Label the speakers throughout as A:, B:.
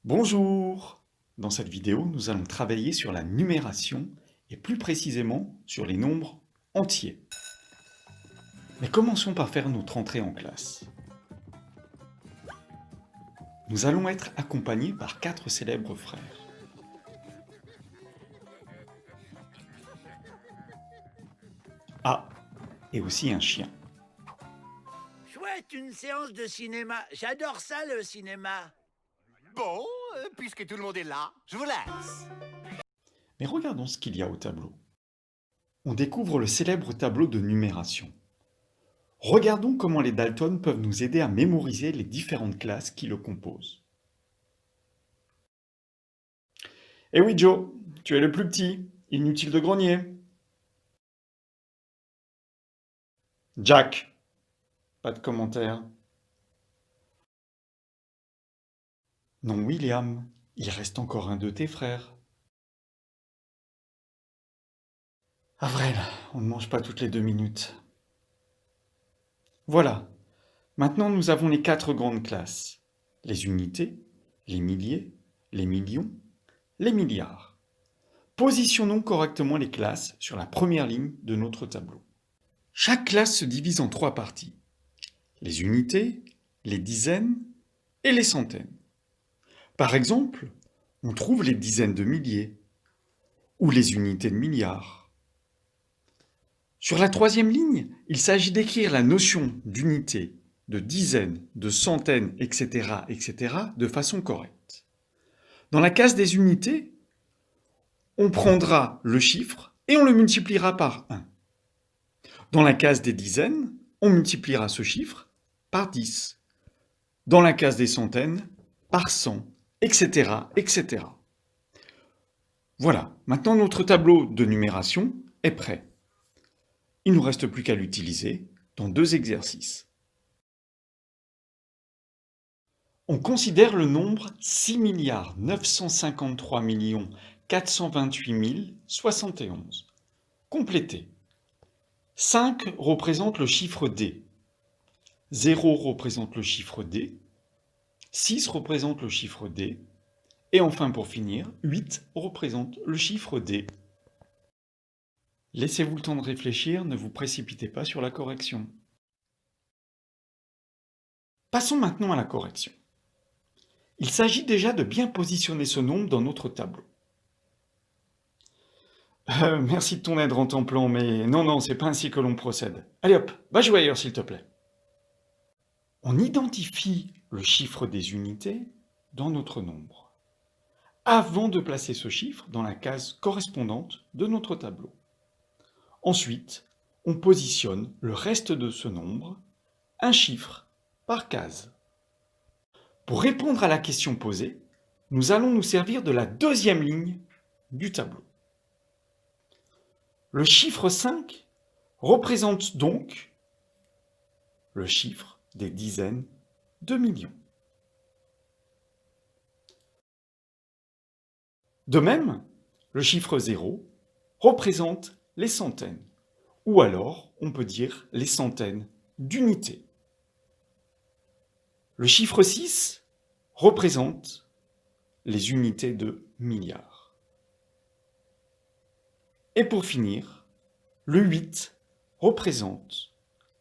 A: Bonjour! Dans cette vidéo, nous allons travailler sur la numération et plus précisément sur les nombres entiers. Mais commençons par faire notre entrée en classe. Nous allons être accompagnés par 4 célèbres frères. Ah, et aussi un chien.
B: Chouette, une séance de cinéma. J'adore ça, le cinéma.
C: Bon, puisque tout le monde est là, je vous laisse.
A: Mais regardons ce qu'il y a au tableau. On découvre le célèbre tableau de numération. Regardons comment les Dalton peuvent nous aider à mémoriser les différentes classes qui le composent. Eh oui Joe, tu es le plus petit, inutile de grogner. Jack, pas de commentaire. Non William, il reste encore un de tes frères. Avril, on ne mange pas toutes les 2 minutes. Voilà, maintenant nous avons les 4 grandes classes. Les unités, les milliers, les millions, les milliards. Positionnons correctement les classes sur la première ligne de notre tableau. Chaque classe se divise en 3 parties. Les unités, les dizaines et les centaines. Par exemple, on trouve les dizaines de milliers ou les unités de milliards. Sur la troisième ligne, il s'agit d'écrire la notion d'unité, de dizaines, de centaines, etc. de façon correcte. Dans la case des unités, on prendra le chiffre et on le multipliera par 1. Dans la case des dizaines, on multipliera ce chiffre par 10. Dans la case des centaines, par 100, etc. Voilà, maintenant notre tableau de numération est prêt. Il ne nous reste plus qu'à l'utiliser dans 2 exercices. On considère le nombre 6 953 428 071. Complété. 5 représente le chiffre D. 0 représente le chiffre D. 6 représente le chiffre D. Et enfin, pour finir, 8 représente le chiffre D. Laissez-vous le temps de réfléchir, ne vous précipitez pas sur la correction. Passons maintenant à la correction. Il s'agit déjà de bien positionner ce nombre dans notre tableau. Merci de ton aide, Rantanplan, mais non, c'est pas ainsi que l'on procède. Allez hop, va jouer ailleurs s'il te plaît. On identifie le chiffre des unités dans notre nombre, avant de placer ce chiffre dans la case correspondante de notre tableau. Ensuite, on positionne le reste de ce nombre, un chiffre par case. Pour répondre à la question posée, nous allons nous servir de la deuxième ligne du tableau. Le chiffre 5 représente donc le chiffre des dizaines de millions. De même, le chiffre 0 représente les centaines, ou alors on peut dire les centaines d'unités. Le chiffre 6 représente les unités de milliards. Et pour finir, le 8 représente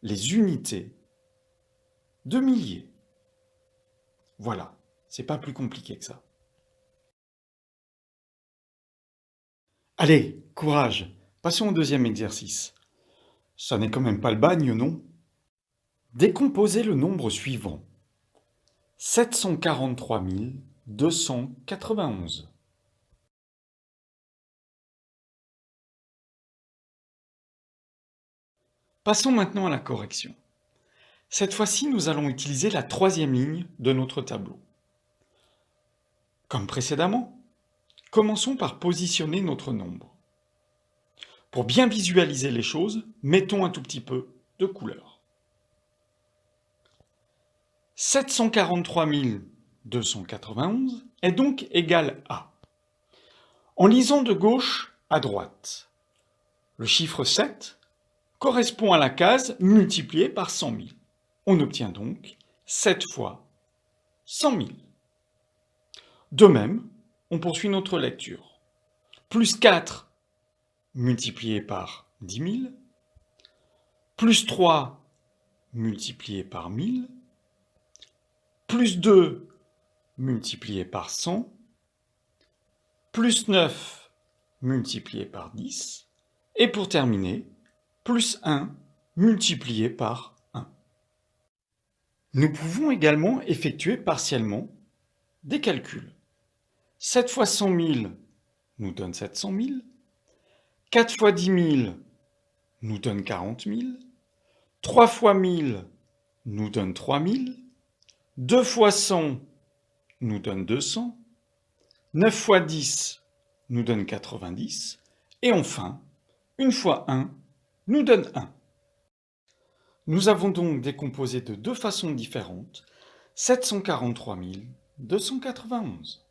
A: les unités de milliers. Voilà, c'est pas plus compliqué que ça. Allez, courage, passons au deuxième exercice. Ça n'est quand même pas le bagne, non? Décomposez le nombre suivant. 743 291. Passons maintenant à la correction. Cette fois-ci, nous allons utiliser la troisième ligne de notre tableau. Comme précédemment, commençons par positionner notre nombre. Pour bien visualiser les choses, mettons un tout petit peu de couleur. 743 291 est donc égal à, en lisant de gauche à droite, le chiffre 7 correspond à la case multipliée par 100 000. On obtient donc 7 fois 100 000. De même, on poursuit notre lecture. Plus 4 multiplié par 10 000, plus 3 multiplié par 1000, plus 2 multiplié par 100, plus 9 multiplié par 10, et pour terminer, plus 1 multiplié par 1. Nous pouvons également effectuer partiellement des calculs. 7 fois 100 000 nous donne 700 000, 4 fois 10 000 nous donne 40 000, 3 fois 1000 nous donne 3 000, 2 fois 100 nous donne 200, 9 fois 10 nous donne 90, et enfin, 1 fois 1 nous donne 1. Nous avons donc décomposé de deux façons différentes 743 291.